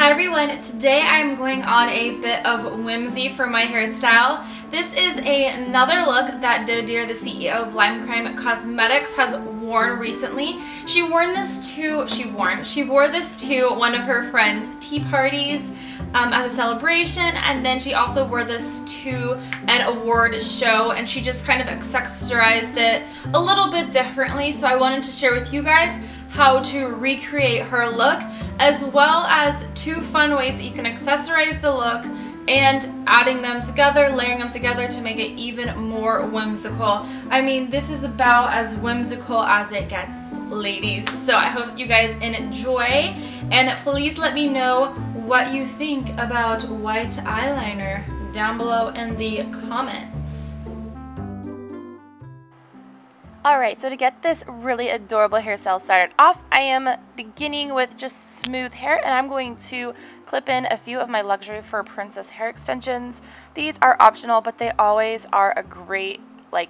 Hi everyone, today I'm going on a bit of whimsy for my hairstyle. This is another look that DoeDeere, the CEO of Limecrime Cosmetics, has worn recently. She wore this to one of her friends' tea parties as a celebration, and then she also wore this to an award show, and she just kind of accessorized it a little bit differently. So I wanted to share with you guys how to recreate her look, as well as two fun ways that you can accessorize the look and adding them together, layering them together to make it even more whimsical. I mean, this is about as whimsical as it gets, ladies. So I hope you guys enjoy, and please let me know what you think about white eyeliner down below in the comments. Alright, so to get this really adorable hairstyle started off, I am beginning with just smooth hair, and I'm going to clip in a few of my Luxury Fur Princess hair extensions. These are optional, but they always are a great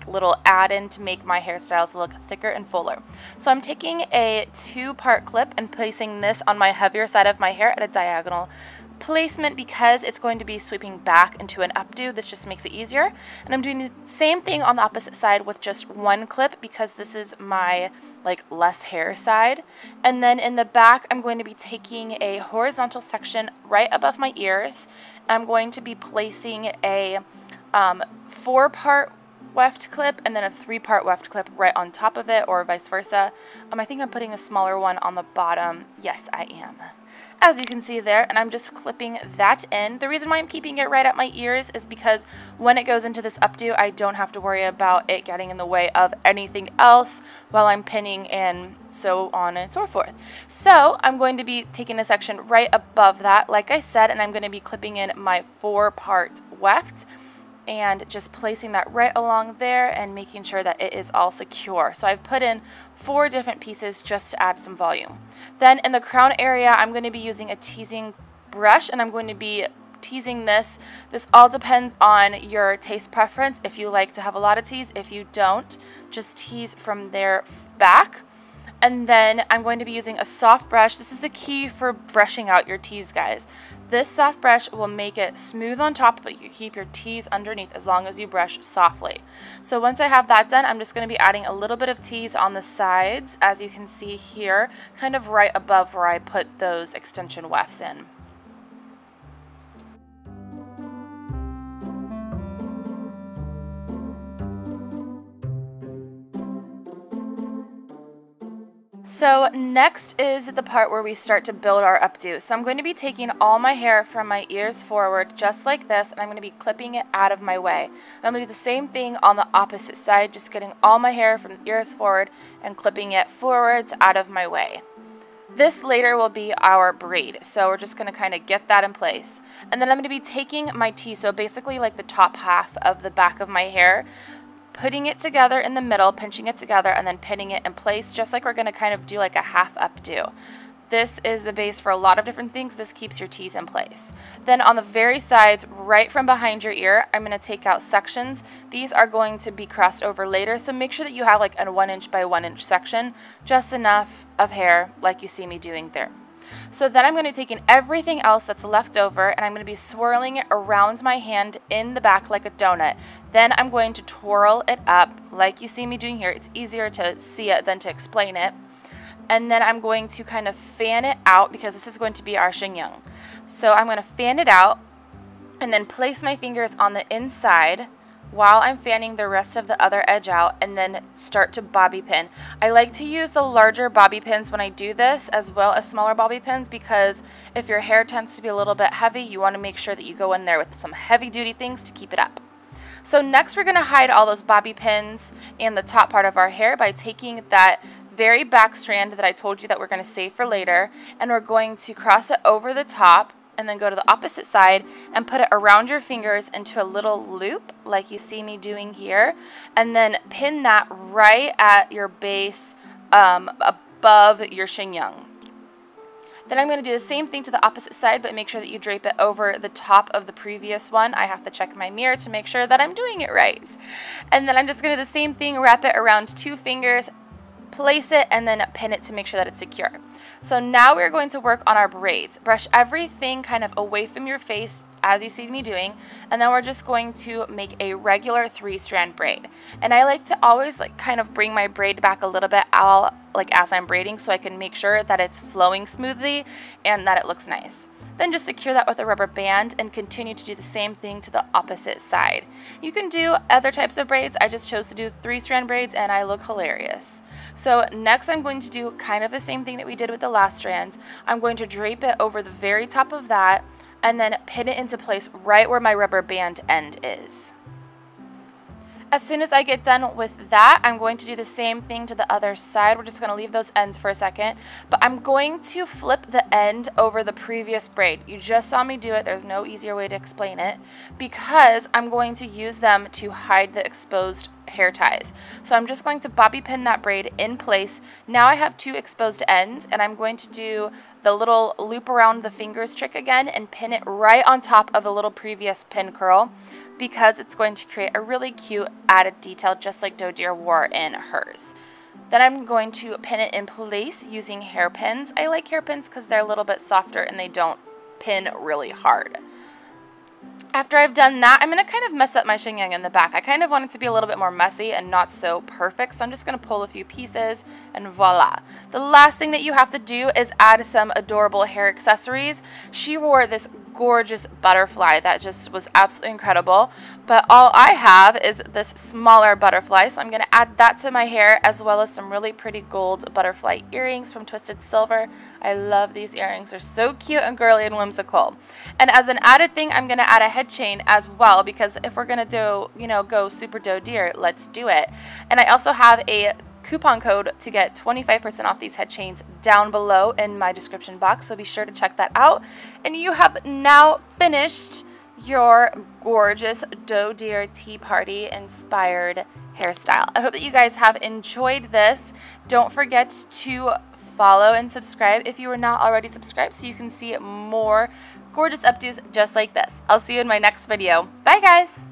little add-in to make my hairstyles look thicker and fuller. So I'm taking a 2-part clip and placing this on my heavier side of my hair at a diagonal placement because it's going to be sweeping back into an updo. This just makes it easier. And I'm doing the same thing on the opposite side with just one clip because this is my less hair side. And then in the back, I'm going to be taking a horizontal section right above my ears. I'm going to be placing a 4-part weft clip and then a 3-part weft clip right on top of it, or vice versa. I think I'm putting a smaller one on the bottom. Yes, I am, as you can see there, and I'm just clipping that in. The reason why I'm keeping it right at my ears is because when it goes into this updo, I don't have to worry about it getting in the way of anything else while I'm pinning and so on and so forth. So I'm going to be taking a section right above that, like I said, and I'm going to be clipping in my 4-part weft and just placing that right along there and making sure that it is all secure. So I've put in 4 different pieces just to add some volume. Then in the crown area, I'm going to be using a teasing brush, and I'm going to be teasing this. This all depends on your taste preference. If you like to have a lot of tease, if you don't, just tease from there back. And then I'm going to be using a soft brush. This is the key for brushing out your tease, guys. This soft brush will make it smooth on top, but you keep your tease underneath as long as you brush softly. So once I have that done, I'm just going to be adding a little bit of tease on the sides, as you can see here, kind of right above where I put those extension wefts in. So next is the part where we start to build our updo. So I'm going to be taking all my hair from my ears forward just like this, and I'm going to be clipping it out of my way. And I'm going to do the same thing on the opposite side, just getting all my hair from the ears forward and clipping it forwards out of my way. This later will be our braid, so we're just going to kind of get that in place. And then I'm going to be taking my tease, so basically like the top half of the back of my hair, putting it together in the middle, pinching it together, and then pinning it in place, just like we're going to kind of do like a half updo. This is the base for a lot of different things. This keeps your tease in place. Then on the very sides, right from behind your ear, I'm going to take out sections. These are going to be crossed over later, so make sure that you have like a 1" by 1" section, just enough of hair like you see me doing there. So then I'm going to take in everything else that's left over, and I'm going to be swirling it around my hand in the back like a donut. Then I'm going to twirl it up like you see me doing here. It's easier to see it than to explain it. And then I'm going to kind of fan it out because this is going to be our chignon. So I'm going to fan it out and then place my fingers on the inside while I'm fanning the rest of the other edge out, and then start to bobby pin. I like to use the larger bobby pins when I do this, as well as smaller bobby pins, because if your hair tends to be a little bit heavy, you want to make sure that you go in there with some heavy duty things to keep it up. So next we're going to hide all those bobby pins and the top part of our hair by taking that very back strand that I told you that we're going to save for later, and we're going to cross it over the top and then go to the opposite side and put it around your fingers into a little loop like you see me doing here, and then pin that right at your base above your chignon. Then I'm going to do the same thing to the opposite side, but make sure that you drape it over the top of the previous one. I have to check my mirror to make sure that I'm doing it right. And then I'm just going to do the same thing, wrap it around 2 fingers, place it, and then pin it to make sure that it's secure. So now we're going to work on our braids. Brush everything kind of away from your face as you see me doing, and then we're just going to make a regular 3-strand braid. And I like to always like kind of bring my braid back a little bit as I'm braiding, so I can make sure that it's flowing smoothly and that it looks nice. Then just secure that with a rubber band and continue to do the same thing to the opposite side. You can do other types of braids. I just chose to do 3-strand braids and I look hilarious. So next I'm going to do kind of the same thing that we did with the last strands. I'm going to drape it over the very top of that and then pin it into place right where my rubber band end is. As soon as I get done with that, I'm going to do the same thing to the other side. We're just going to leave those ends for a second, but I'm going to flip the end over the previous braid. You just saw me do it. There's no easier way to explain it, because I'm going to use them to hide the exposed hair ties. So I'm just going to bobby pin that braid in place. Now I have 2 exposed ends, and I'm going to do the little loop around the fingers trick again and pin it right on top of a little previous pin curl, because it's going to create a really cute added detail just like DoeDeere wore in hers. Then I'm going to pin it in place using hairpins. I like hairpins because they're a little bit softer and they don't pin really hard. After I've done that, I'm going to kind of mess up my chignon in the back. I kind of want it to be a little bit more messy and not so perfect, so I'm just going to pull a few pieces and voila. The last thing that you have to do is add some adorable hair accessories. She wore this gorgeous butterfly that just was absolutely incredible, but all I have is this smaller butterfly, so I'm going to add that to my hair, as well as some really pretty gold butterfly earrings from Twisted Silver. I love these earrings. They're so cute and girly and whimsical. And as an added thing, I'm going to add a head chain as well, because if we're going to do, go super DoeDeere, let's do it. And I also have a coupon code to get 25% off these head chains down below in my description box, so be sure to check that out. And you have now finished your gorgeous DoeDeere Tea Party inspired hairstyle. I hope that you guys have enjoyed this. Don't forget to follow and subscribe if you are not already subscribed, so you can see more gorgeous updos just like this. I'll see you in my next video. Bye guys!